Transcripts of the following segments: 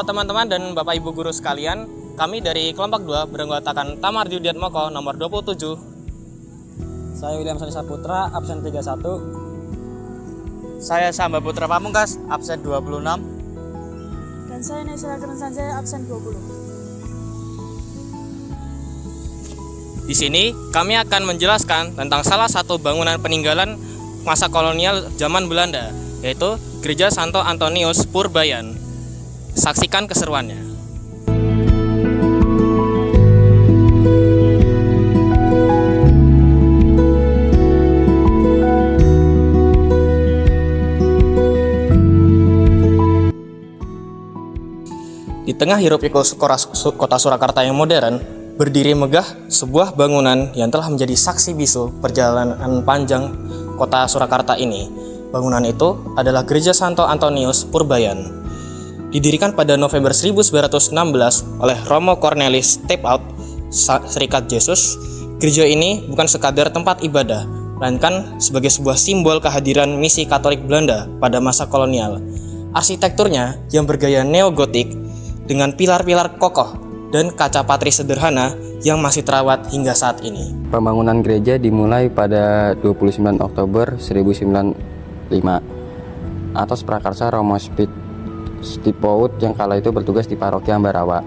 teman-teman dan Bapak Ibu guru sekalian, kami dari kelompok 2 beranggotakan Tamardi Diatmoko nomor 27. Saya William Soni Saputra, absen 31. Saya Samba Putra Pamungkas, absen 26. Dan saya Nesra Keren Sanjaya, absen 20. Di sini kami akan menjelaskan tentang salah satu bangunan peninggalan masa kolonial zaman Belanda, yaitu Gereja Santo Antonius Purbayan. Saksikan keseruannya. Di tengah hiruk-pikuk kota Surakarta yang modern, berdiri megah sebuah bangunan yang telah menjadi saksi bisu perjalanan panjang kota Surakarta ini. Bangunan itu adalah Gereja Santo Antonius Purbayan. Didirikan pada November 1916 oleh Romo Cornelis Stephout, Serikat Yesus, gereja ini bukan sekadar tempat ibadah, melainkan sebagai sebuah simbol kehadiran misi Katolik Belanda pada masa kolonial. Arsitekturnya yang bergaya neogotik dengan pilar-pilar kokoh dan kaca patri sederhana yang masih terawat hingga saat ini. Pembangunan gereja dimulai pada 29 Oktober 1905 atas prakarsa Romo Stephout yang kala itu bertugas di paroki Ambarawa.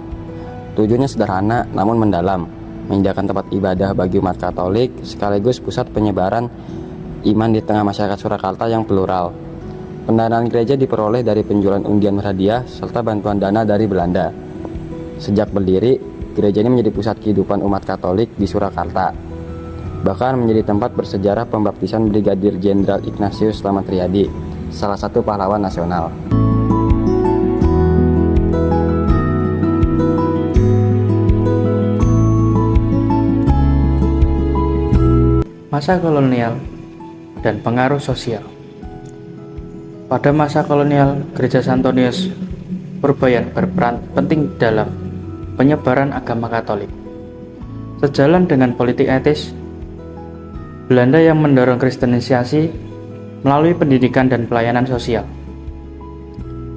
Tujuannya sederhana namun mendalam, menyediakan tempat ibadah bagi umat Katolik sekaligus pusat penyebaran iman di tengah masyarakat Surakarta yang plural. Pendanaan gereja diperoleh dari penjualan undian berhadiah serta bantuan dana dari Belanda. Sejak berdiri, gereja ini menjadi pusat kehidupan umat Katolik di Surakarta. Bahkan menjadi tempat bersejarah pembaptisan Brigadir Jenderal Ignatius Slamet Riyadi, salah satu pahlawan nasional. Masa kolonial dan pengaruh sosial. Pada masa kolonial, Gereja Santo Antonius Purbayan berperan penting dalam penyebaran agama Katolik. Sejalan dengan politik etis Belanda yang mendorong kristenisasi melalui pendidikan dan pelayanan sosial.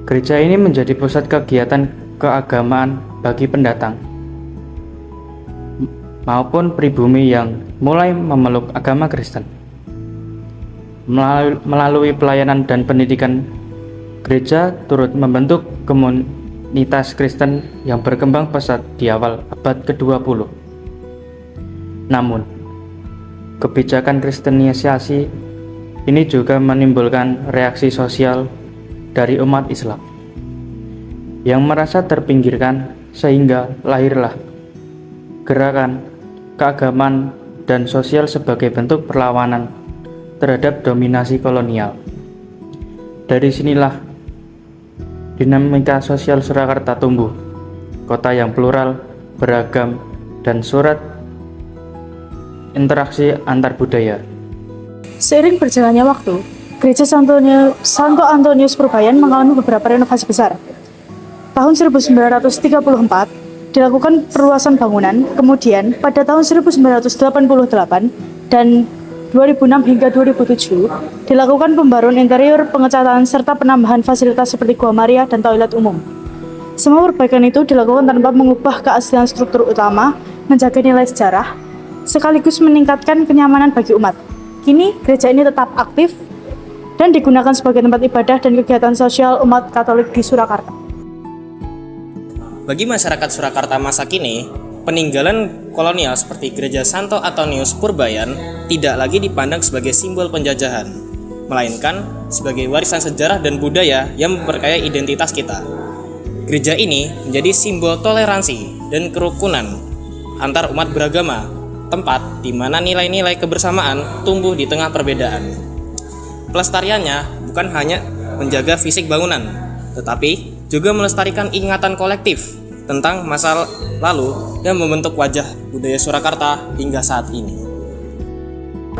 Gereja ini menjadi pusat kegiatan keagamaan bagi pendatang maupun pribumi yang mulai memeluk agama Kristen. Melalui pelayanan dan pendidikan, gereja turut membentuk komunitas Kristen yang berkembang pesat di awal abad ke-20. Namun, kebijakan kristenisasi ini juga menimbulkan reaksi sosial dari umat Islam yang merasa terpinggirkan, sehingga lahirlah gerakan keagamaan dan sosial sebagai bentuk perlawanan terhadap dominasi kolonial. Dari sinilah dinamika sosial Surakarta tumbuh, kota yang plural, beragam, dan surat interaksi antar budaya. Seiring berjalannya waktu, Gereja Santo Antonius Purbayan mengalami beberapa renovasi besar. Tahun 1934 dilakukan perluasan bangunan, kemudian pada tahun 1988 dan 2006 hingga 2007 dilakukan pembaruan interior, pengecatan, serta penambahan fasilitas seperti Gua Maria dan toilet umum. Semua perbaikan itu dilakukan tanpa mengubah keaslian struktur utama, menjaga nilai sejarah, sekaligus meningkatkan kenyamanan bagi umat. Kini, gereja ini tetap aktif dan digunakan sebagai tempat ibadah dan kegiatan sosial umat Katolik di Surakarta. Bagi masyarakat Surakarta masa kini, peninggalan kolonial seperti Gereja Santo Antonius Purbayan tidak lagi dipandang sebagai simbol penjajahan, melainkan sebagai warisan sejarah dan budaya yang memperkaya identitas kita. Gereja ini menjadi simbol toleransi dan kerukunan antar umat beragama, tempat di mana nilai-nilai kebersamaan tumbuh di tengah perbedaan. Pelestariannya bukan hanya menjaga fisik bangunan, tetapi juga melestarikan ingatan kolektif tentang masa lalu dan membentuk wajah budaya Surakarta hingga saat ini.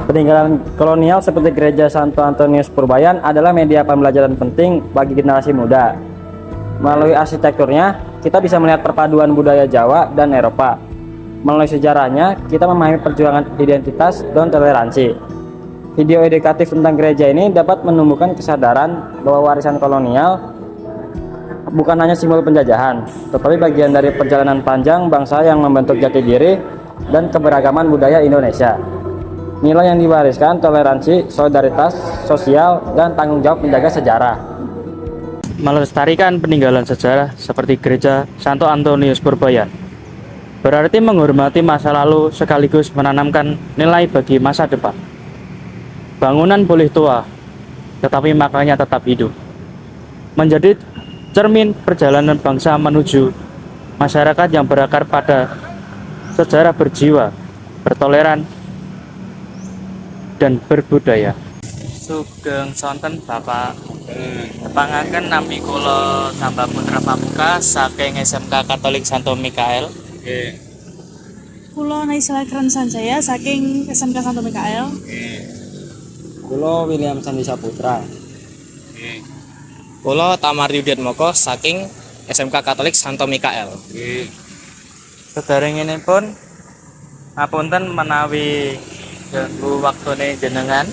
Peninggalan kolonial seperti Gereja Santo Antonius Purbayan adalah media pembelajaran penting bagi generasi muda. Melalui arsitekturnya, kita bisa melihat perpaduan budaya Jawa dan Eropa. Melalui sejarahnya, kita memahami perjuangan identitas dan toleransi. Video edukatif tentang gereja ini dapat menumbuhkan kesadaran bahwa warisan kolonial bukan hanya simbol penjajahan, tetapi bagian dari perjalanan panjang bangsa yang membentuk jati diri dan keberagaman budaya Indonesia. Nilai yang diwariskan toleransi, solidaritas, sosial, dan tanggung jawab menjaga sejarah. Melestarikan peninggalan sejarah seperti Gereja Santo Antonius Purbayan berarti menghormati masa lalu sekaligus menanamkan nilai bagi masa depan. Bangunan boleh tua, tetapi maknanya tetap hidup. Menjadi cermin perjalanan bangsa menuju masyarakat yang berakar pada sejarah, berjiwa, bertoleran, dan berbudaya. Sugeng sonten Bapak. Pangaken nami kula Samba Putra Pamungkas saking SMK Katolik Santo Mikael. Kulo Naisela Keren Sanjaya saking SMK Santo Mikael. Kulo William Sandi Saputra. Kulo Tamar Yudiatmoko saking SMK Katolik Santo Mikael. Sederenginipun ngapunten menawi ganggu waktune jenengan.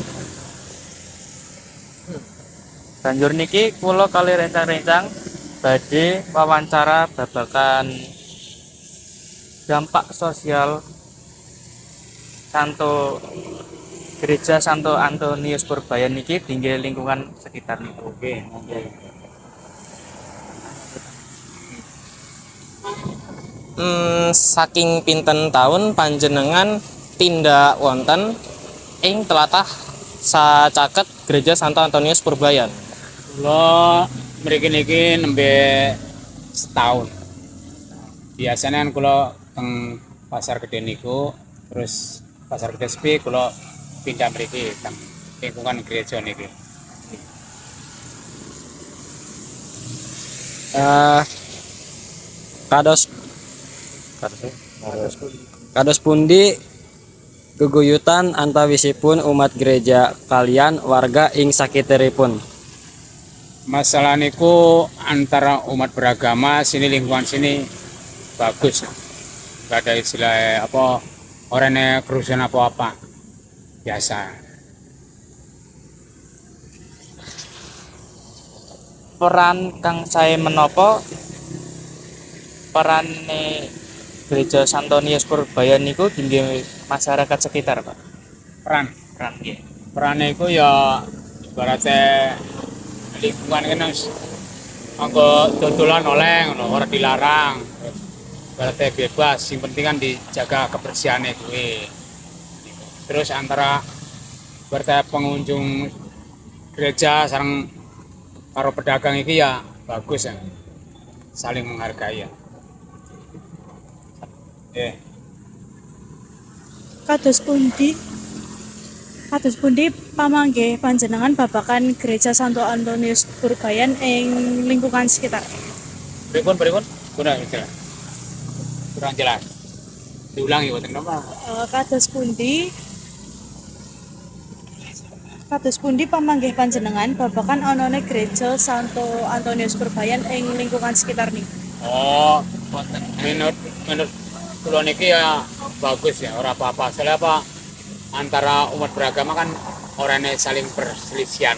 Banjur niki kula kali rencang-rencang badhe wawancara babakan dampak sosial Gereja Santo Antonius Purbayan niki tinggi lingkungan sekitar niku. Oke. Saking pinten tahun panjenengan tindak wonten ing tlatah sacaket Gereja Santo Antonius Purbayan? Kula mriki niki nembe setahun. Biasanya kan kula teng Pasar Gede niku, terus Pasar Gede sepi kula pindah mriki teng lingkungan gereja niki. Kados pundi geguyutan antawisipun umat gereja kalian warga ing sakiteripun? Masalah niku antara umat beragama sini, lingkungan sini bagus. Gak ada istilah apa orangnya kerusuhan apa biasa. Peran kang saya menopo peran Gereja Santo Antonius Purbayan niku tinggi masyarakat sekitar, Pak. Peran Nggih. perannya itu ya ibaratnya lingkungan kan anggo dodolan oleh ora dilarang. Ibaratnya bebas, yang penting kan dijaga kebersihannya gue. Terus antara ibaratnya pengunjung gereja sareng karo pedagang iki ya bagus ya. Saling menghargai ya. Kados pundi pamanggih panjenengan babakan Gereja Santo Antonius Purbayan ing lingkungan sekitar? Berikut kurang jelas. Diulangi boten napa? Kados pundi pamanggih panjenengan babakan anane Gereja Santo Antonius Purbayan ing lingkungan sekitar nih? Oh, menurut kula niki ya bagus ya, ora apa-apa. Soalnya apa? Antara umat beragama kan orangnya saling perselisihan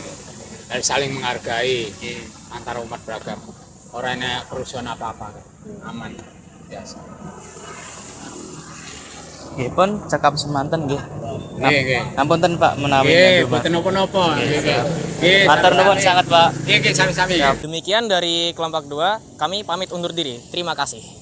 dan saling menghargai antara umat beragama. Orangnya kerusuhan apa-apa, aman biasa. Nggih pun cekap semanten nggih. Nggih. Ngapunten Pak menawi Nggih, nganggo, Pak. boten napa-napa. Nggih. Matur nuwun sangat, Pak. Nggih, sami-sami. Demikian dari kelompok 2, kami pamit undur diri. Terima kasih.